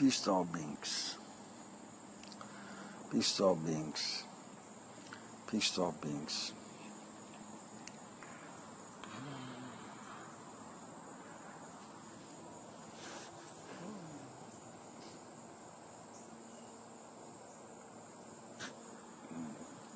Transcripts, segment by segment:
Peace to all beings. Peace to all beings. Peace to all beings.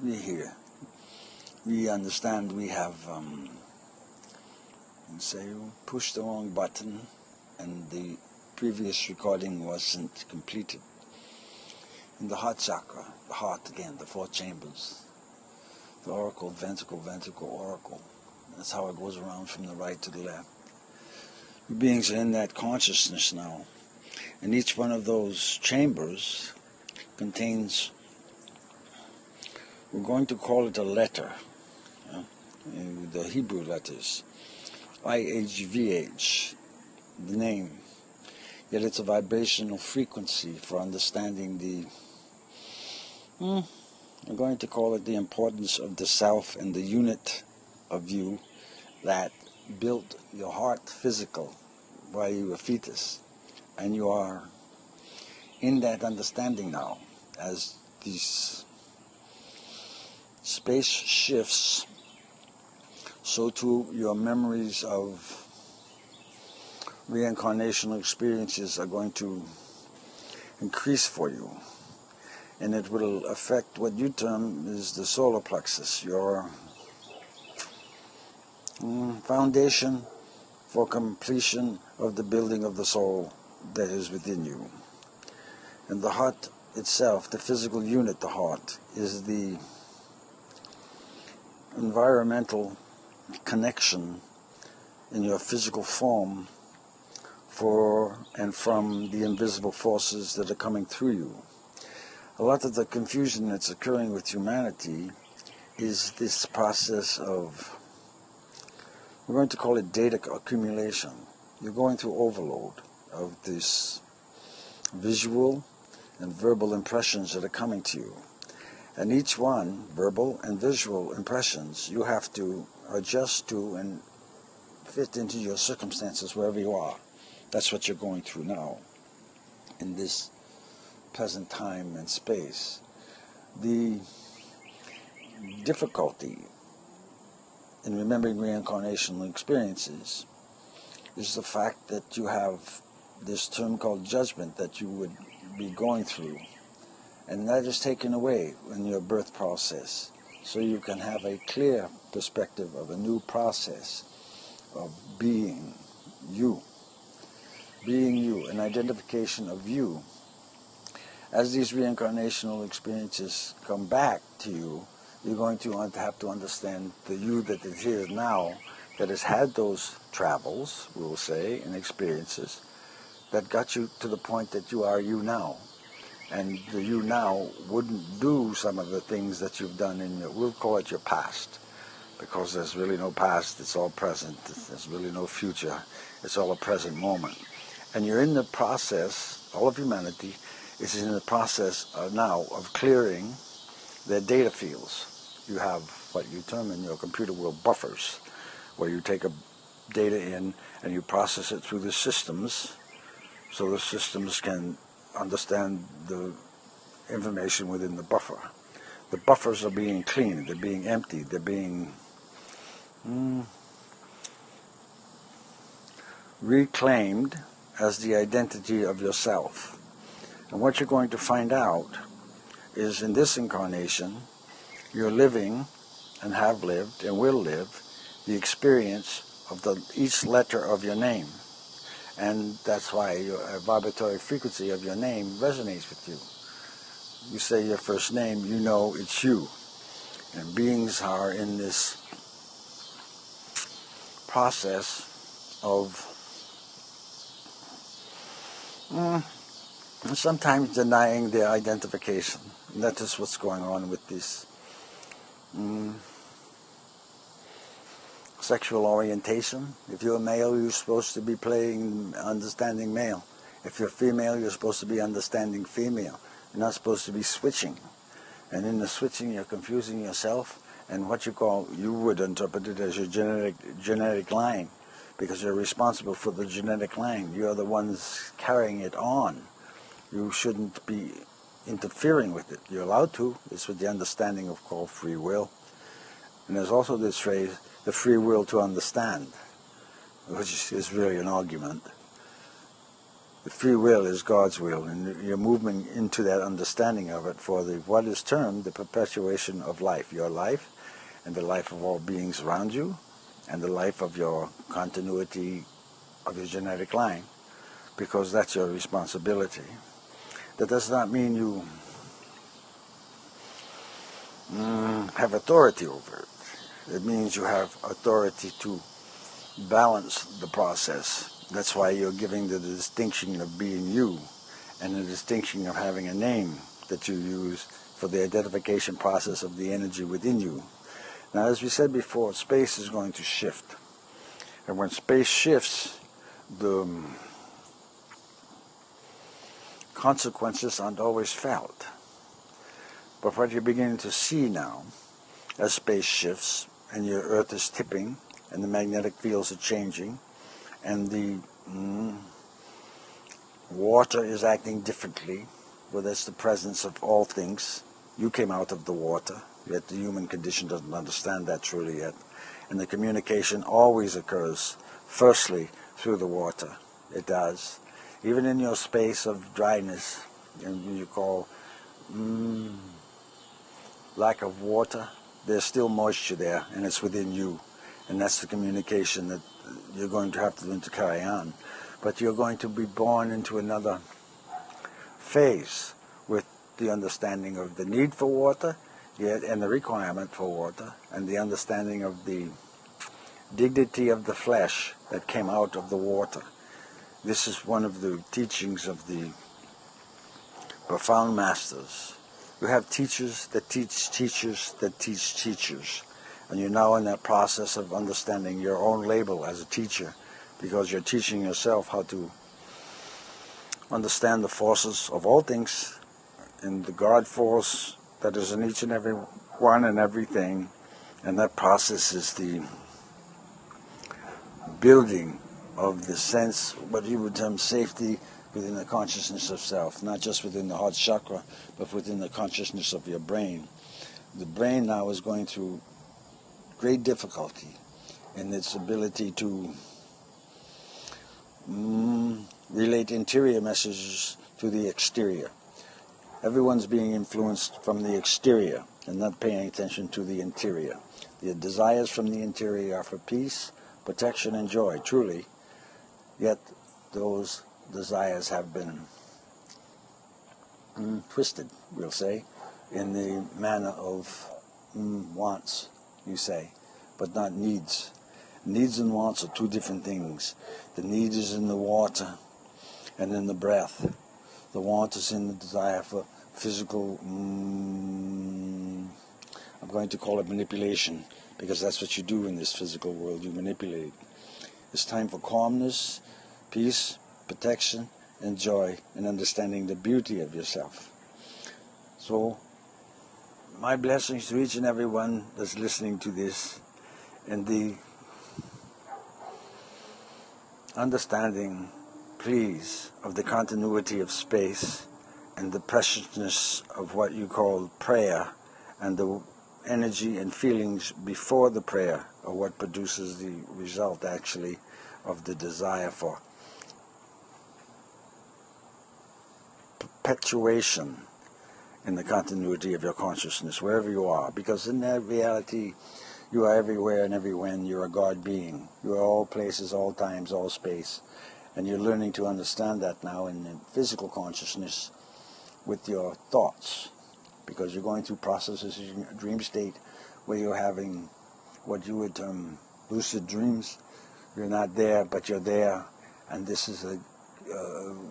We're here. We understand we have, say, pushed the wrong button and the previous recording wasn't completed. In the heart chakra, the heart again, the four chambers, the oracle, ventricle, ventricle, oracle. That's how it goes around from the right to the left. We beings are in that consciousness now. And each one of those chambers contains, we're going to call it a letter, the Hebrew letters, IHVH, the name. Yet it's a vibrational frequency for understanding the, I'm going to call it the importance of the self and the unit of you that built your heart physical while you were a fetus. And you are in that understanding now as these space shifts, so too your memories of reincarnational experiences are going to increase for you. And it will affect what you term is the solar plexus, your foundation for completion of the building of the soul that is within you. And the heart itself, the physical unit, the heart, is the environmental connection in your physical form for and from the invisible forces that are coming through you. A lot of the confusion that's occurring with humanity is this process of, we're going to call it data accumulation. You're going through overload of this visual and verbal impressions that are coming to you. And each one, verbal and visual impressions, you have to adjust to and fit into your circumstances wherever you are. That's what you're going through now in this present time and space. The difficulty in remembering reincarnational experiences is the fact that you have this term called judgment that you would be going through. And that is taken away in your birth process. So you can have a clear perspective of a new process of being you. Being you, an identification of you. As these reincarnational experiences come back to you, you're going to have to understand the you that is here now, that has had those travels, we'll say, and experiences, that got you to the point that you are you now. And the you now wouldn't do some of the things that you've done in your, we'll call it your past, because there's really no past, it's all present, there's really no future, it's all a present moment. And you're in the process, all of humanity is in the process now of clearing their data fields. You have what you term in your computer world buffers, where you take a data in and you process it through the systems, so the systems can understand the information within the buffer. The buffers are being cleaned, they're being emptied, they're being reclaimed as the identity of yourself. And what you're going to find out is in this incarnation, you're living and have lived and will live the experience of each letter of your name. And that's why your vibratory frequency of your name resonates with you. You say your first name, you know it's you. And beings are in this process of sometimes denying their identification. And that is what's going on with this sexual orientation. If you're a male, you're supposed to be playing understanding male. If you're female, you're supposed to be understanding female. You're not supposed to be switching. And in the switching, you're confusing yourself and what you call, you would interpret it as your genetic line, because you're responsible for the genetic line. You're the ones carrying it on. You shouldn't be interfering with it. You're allowed to. It's with the understanding of called free will. And there's also this phrase, the free will to understand, which is really an argument. The free will is God's will, and you're moving into that understanding of it for what is termed the perpetuation of life, your life, and the life of all beings around you, and the life of your continuity of your genetic line, because that's your responsibility. That does not mean you have authority over it. It means you have authority to balance the process. That's why you're giving the distinction of being you and the distinction of having a name that you use for the identification process of the energy within you. Now, as we said before, space is going to shift. And when space shifts, the consequences aren't always felt. But what you're beginning to see now, as space shifts and your Earth is tipping and the magnetic fields are changing, and the water is acting differently, well, that's the presence of all things. You came out of the water, yet the human condition doesn't understand that truly yet. And the communication always occurs, firstly, through the water. It does. Even in your space of dryness, and you call lack of water, there's still moisture there, and it's within you. And that's the communication that you're going to have to learn to carry on. But you're going to be born into another phase with the understanding of the need for water, yet, and the requirement for water, and the understanding of the dignity of the flesh that came out of the water. This is one of the teachings of the profound masters. You have teachers that teach teachers that teach teachers. And you're now in that process of understanding your own label as a teacher, because you're teaching yourself how to understand the forces of all things and the God force that is in each and every one and everything. And that process is the building of the sense, what you would term safety, within the consciousness of self, not just within the heart chakra, but within the consciousness of your brain. The brain now is going through great difficulty in its ability to relate interior messages to the exterior. Everyone's being influenced from the exterior and not paying attention to the interior. The desires from the interior are for peace, protection, and joy, truly. Yet those desires have been twisted, we'll say, in the manner of wants, you say, but not needs. Needs and wants are two different things. The need is in the water and in the breath. The want is in the desire for physical, I'm going to call it manipulation, because that's what you do in this physical world, you manipulate. It's time for calmness, peace, protection, and joy, and understanding the beauty of yourself. So, my blessings to each and every one that's listening to this, and the understanding, please, of the continuity of space and the preciousness of what you call prayer, and the energy and feelings before the prayer are what produces the result, actually, of the desire for perpetuation in the continuity of your consciousness, wherever you are. Because in that reality, you are everywhere and everywhen. You're a God being. You are all places, all times, all space. And you're learning to understand that now in the physical consciousness with your thoughts. Because you're going through processes in a dream state where you're having what you would term lucid dreams. You're not there, but you're there. And this is a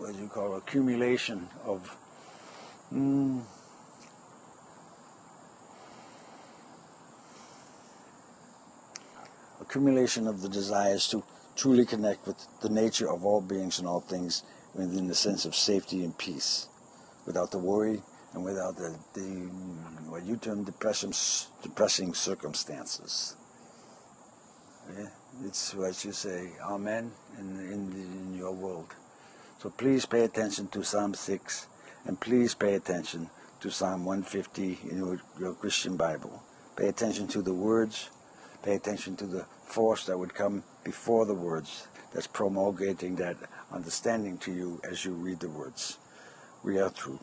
what you call accumulation of accumulation of the desires to truly connect with the nature of all beings and all things within the sense of safety and peace, without the worry and without the what you term depressing circumstances. Yeah? It's what you say, amen, in your world. So please pay attention to Psalm 6, and please pay attention to Psalm 150 in your Christian Bible. Pay attention to the words. Pay attention to the force that would come before the words, that's promulgating that understanding to you as you read the words. We are through.